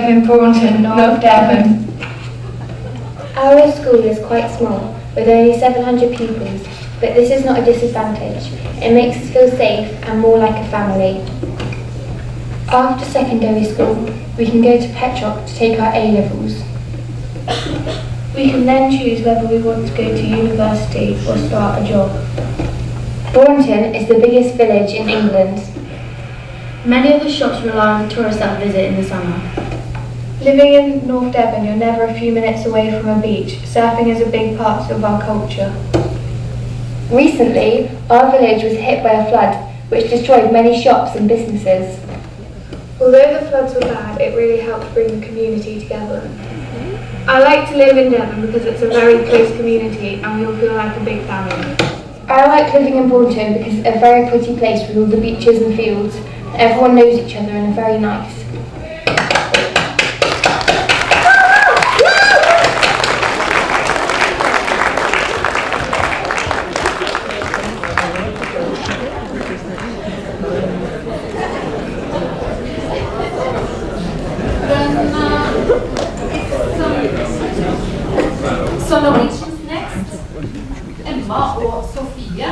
in Thornton, North Devon. Our school is quite small, with only 700 pupils, but this is not a disadvantage. It makes us feel safe and more like a family. After secondary school, we can go to Petrock to take our A-levels. We can then choose whether we want to go to university or start a job. Thornton is the biggest village in England. Many of the shops rely on tourists that visit in the summer. Living in North Devon, you're never a few minutes away from a beach. Surfing is a big part of our culture. Recently, our village was hit by a flood, which destroyed many shops and businesses. Although the floods were bad, it really helped bring the community together. I like to live in Devon because it's a very close community and we all feel like a big family. I like living in Thornton because it's a very pretty place with all the beaches and fields. Everyone knows each other and are very nice. Så Norwegians next. Emma og Sofie.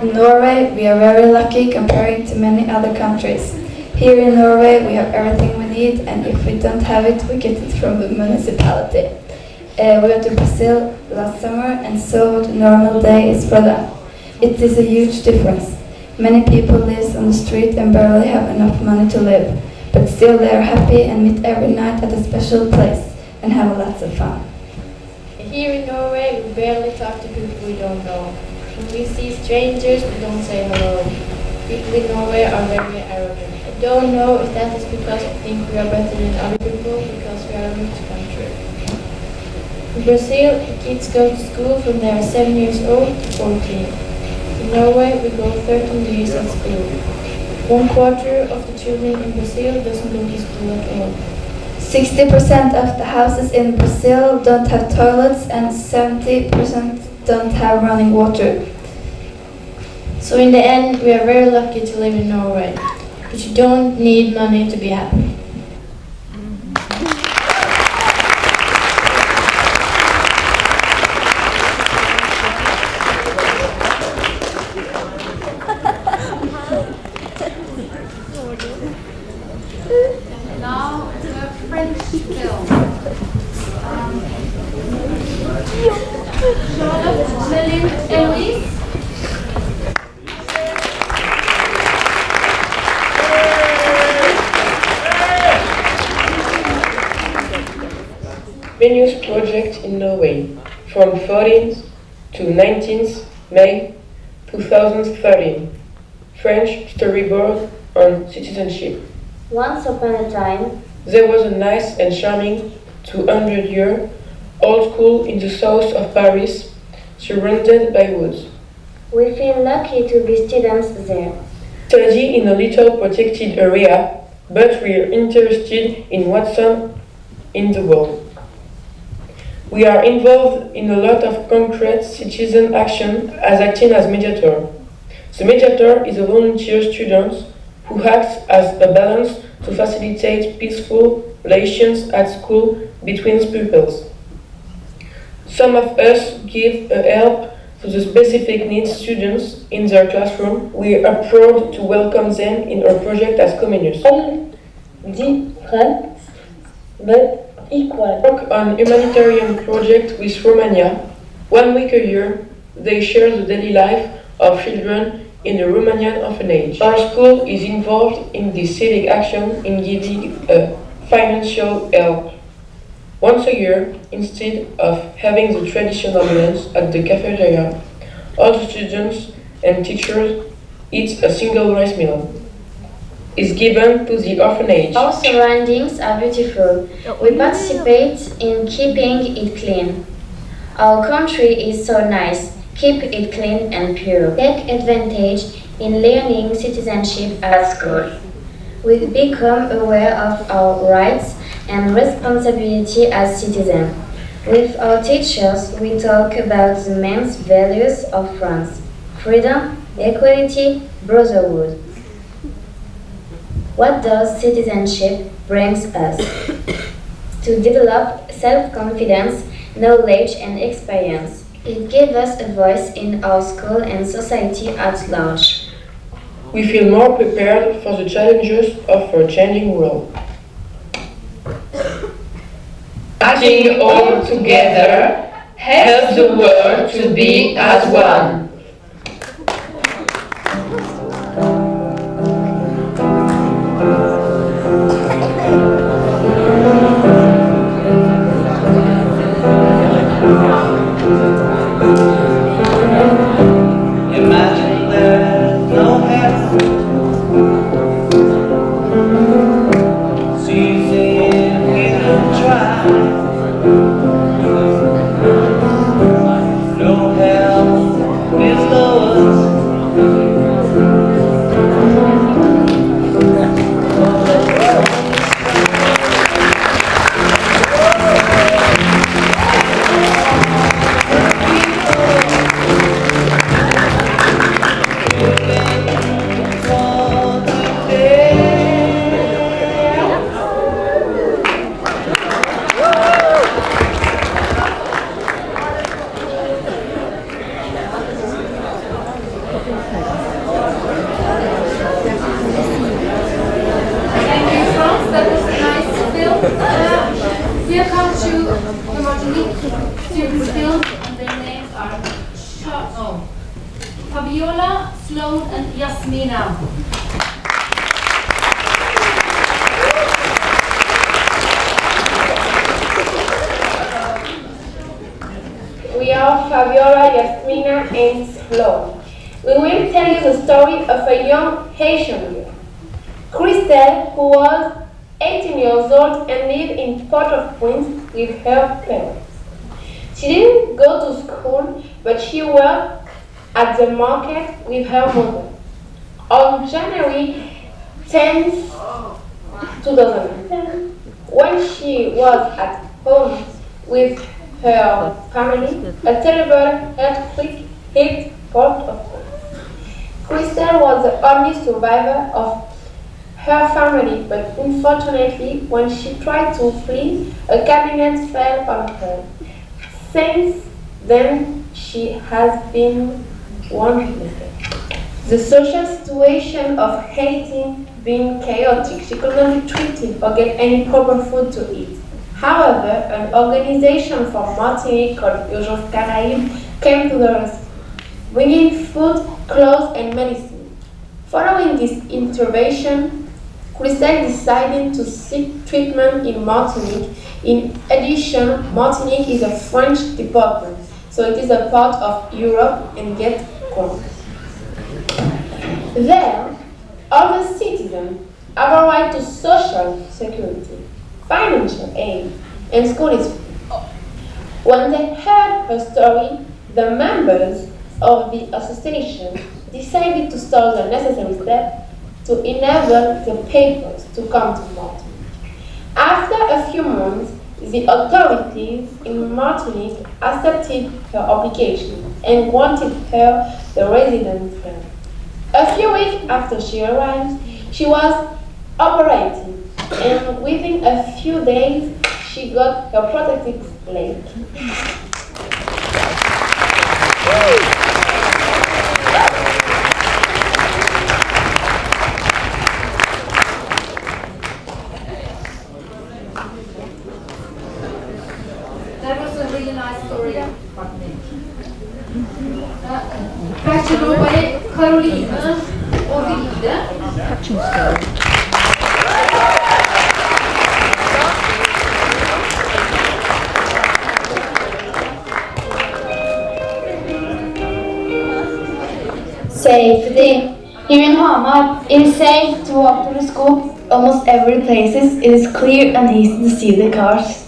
In Norway, we are very lucky comparing to many other countries. Here in Norway, we have everything we need, and if we don't have it, we get it from the municipality. We went to Brazil last summer and saw what a normal day is for them. It is a huge difference. Many people live on the street and barely have enough money to live, but still they are happy and meet every night at a special place and have lots of fun. Here in Norway, we barely talk to people we don't know. When we see strangers, we don't say hello. People in Norway are very arrogant. I don't know if that is because I think we are better than other people because we are a rich country. In Brazil, kids go to school from they are 7 years old to 14. In Norway, we go 13 years at school. 1/4 of the children in Brazil doesn't go to school at all. 60% of the houses in Brazil don't have toilets and 70% don't have running water. So in the end, we are very lucky to live in Norway. But you don't need money to be happy. Now the French film. Charlotte, Celine, Eloise. Comenius Project in Norway from 14th to 19th May 2013. French storyboard on citizenship. Once upon a time, There was a nice and charming 200-year-old school in the south of Paris, surrounded by woods. we feel lucky to be students there. Study in a little protected area, but we're interested in what's on in the world. We are involved in a lot of concrete citizen action as acting as mediator. The mediator is a volunteer student who acts as a balance to facilitate peaceful relations at school between pupils. Some of us give a help to the specific needs students in their classroom. We are proud to welcome them in our project as Comenius. Different, but equal. Work on humanitarian project with Romania. 1 week a year, they share the daily life of children in the Romanian orphanage. Our school is involved in this civic action in giving financial help. Once a year, instead of having the traditional meals at the cafeteria, all the students and teachers eat a single rice meal. It's given to the orphanage. Our surroundings are beautiful. We participate in keeping it clean. Our country is so nice. Keep it clean and pure. Take advantage in learning citizenship at school. We become aware of our rights and responsibility as citizens. With our teachers, we talk about the main values of France: freedom, equality, brotherhood. What does citizenship bring us? To develop self-confidence, knowledge and experience. It gives us a voice in our school and society at large. We feel more prepared for the challenges of a changing world. Acting all together helps the world to be as one. Imagine there's no heaven. Sees if we don't try. No hell is lower. Thank you, France. That was a nice film. We have come to the Martinique students' film, and their names are Fabiola, Sloan, and Yasmina. We are Fabiola, Yasmina, and Sloan. We will tell you the story of a young Haitian girl, Christelle, who was 18 years old and lived in Port-au-Prince with her parents. She didn't go to school, but she worked at the market with her mother. On January 10th, 2010, when she was at home with her family, a terrible earthquake hit Port-au-Prince. Christelle was the only survivor of her family, but unfortunately, when she tried to flee, a cabinet fell on her. Since then, she has been wounded. The social situation of Haiti being chaotic, she could not be treated or get any proper food to eat. However, an organization from Martinique called Urgence Caraïbes came to the rescue, bringing food, clothes, and medicine. Following this intervention, Christelle decided to seek treatment in Martinique. In addition, Martinique is a French department, so it is a part of Europe and gets close. There, all the citizens have a right to social security, financial aid, and school is free. When they heard her story, the members of the association decided to start the necessary steps to enable the papers to come to Martinique. After a few months, the authorities in Martinique accepted her application and granted her the residence permit. A few weeks after she arrived, she was operated, and within a few days, she got her protective leg. That was a really nice story. Back to Norway, Caroline og Vilde. Safety. Here in Hamar, it is safe to walk to the school. Almost every place it is clear and easy to see the cars.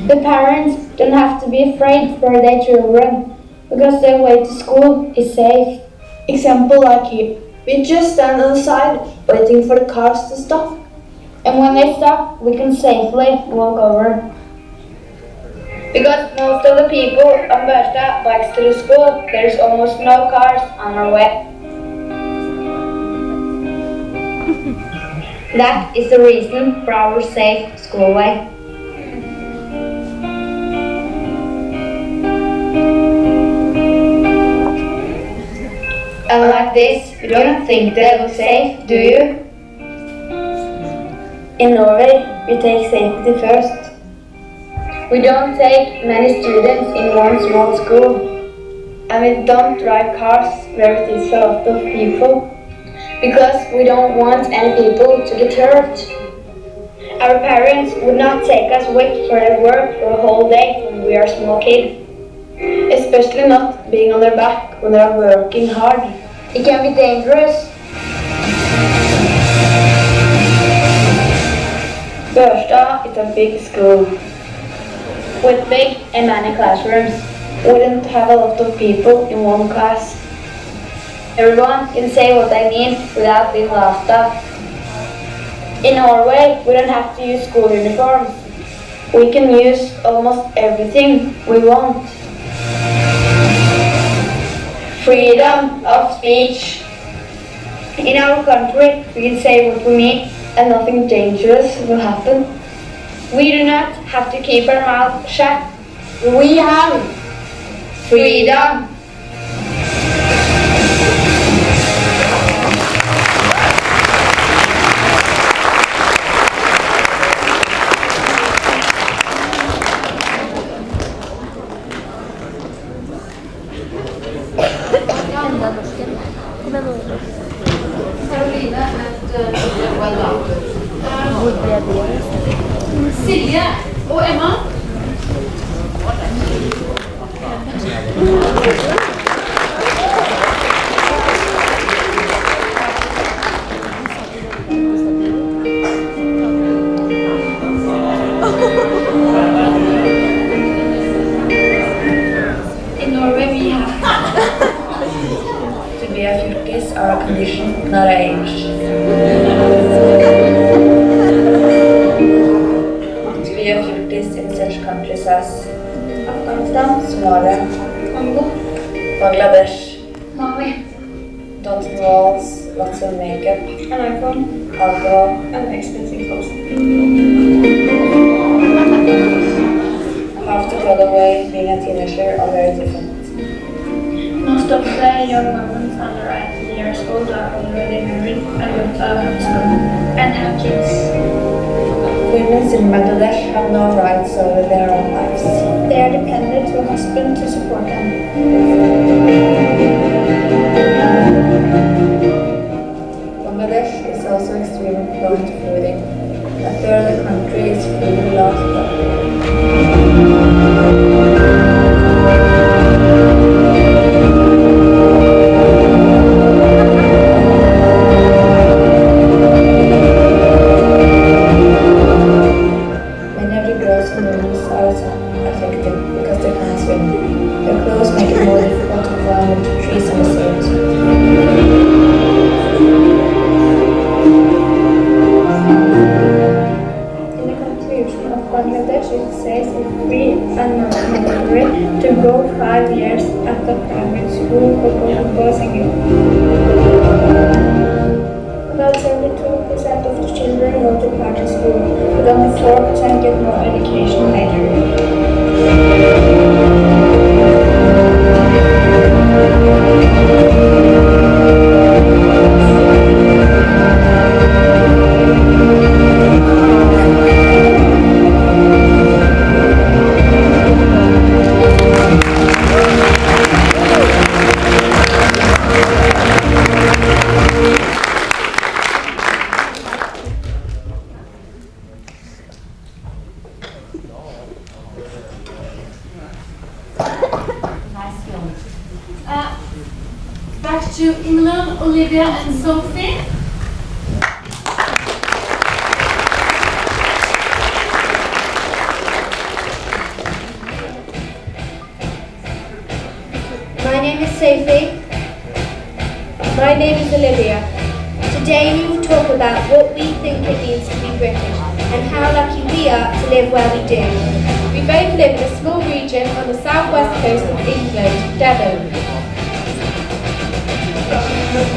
The parents don't have to be afraid for their children because their way to school is safe. Example like here. We just stand on the side waiting for the cars to stop. And when they stop, we can safely walk over. Because most of the people on Børstad bikes to the school, there's almost no cars on our way. That is the reason for our safe schoolway. And like this, you don't think they look safe, do you? In Norway, we take safety first. We don't take many students in one small school. And we don't drive cars where it is a lot of people. Because we don't want any people to get hurt. Our parents would not take us away for their work for a whole day when we are small kids. Especially not being on their back when they are working hard. It can be dangerous. Børstad is a big school with big and many classrooms. We didn't have a lot of people in one class. Everyone can say what they mean without being laughed at. In Norway, we don't have to use school uniforms. We can use almost everything we want. Freedom of speech. In our country, we can say what we mean and nothing dangerous will happen. We do not have to keep our mouth shut. We have freedom. Silje og Emma. In Norway, we have to be a fjortis are a condition, not an age. To be a fjortis in such countries as Afghanistan, Somalia, Congo, Bangladesh, Norway, don't walls, lots of makeup, an iPhone, alcohol, and expensive clothes. Half the other way, being a teenager, are very different. Most of the young women under 18 years old are already married and went to husband and have kids. Women in Bangladesh have no rights over their own lives. They are dependent on a husband to support them. Bangladesh is also extremely prone to flooding. A third of the country is flooded without stop. Many of the girls and women are affected because they can't swim. Their clothes make it more difficult to climb into trees and sails. In the Constitution of Bangladesh, it says it's free and non-mandatory to go 5 years at the private school for both boys and girls. About 72% of the children go to private school, but only 4% get more education later. Back to England, Olivia and Sophie. My name is Sophie. My name is Olivia. Today we will talk about what we think it means to be British and how lucky we are to live where we do. We both live in a small region on the southwest coast of England, Devon.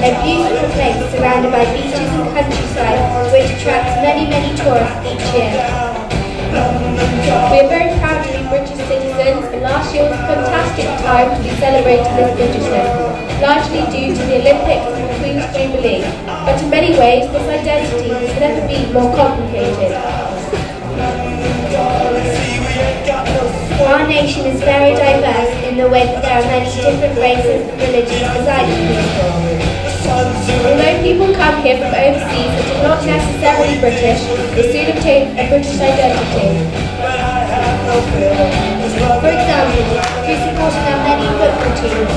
A beautiful place surrounded by beaches and countryside which attracts many tourists each year. We are very proud to be British citizens, and last year was a fantastic time to be celebrating this Britishness, largely due to the Olympics and the Queen's Jubilee. But in many ways, this identity has never been more complicated. Our nation is very diverse in the way that there are many different races and religions residing here. Although people come here from overseas and are not necessarily British, they soon obtain a British identity. For example, through supporting our many football teams.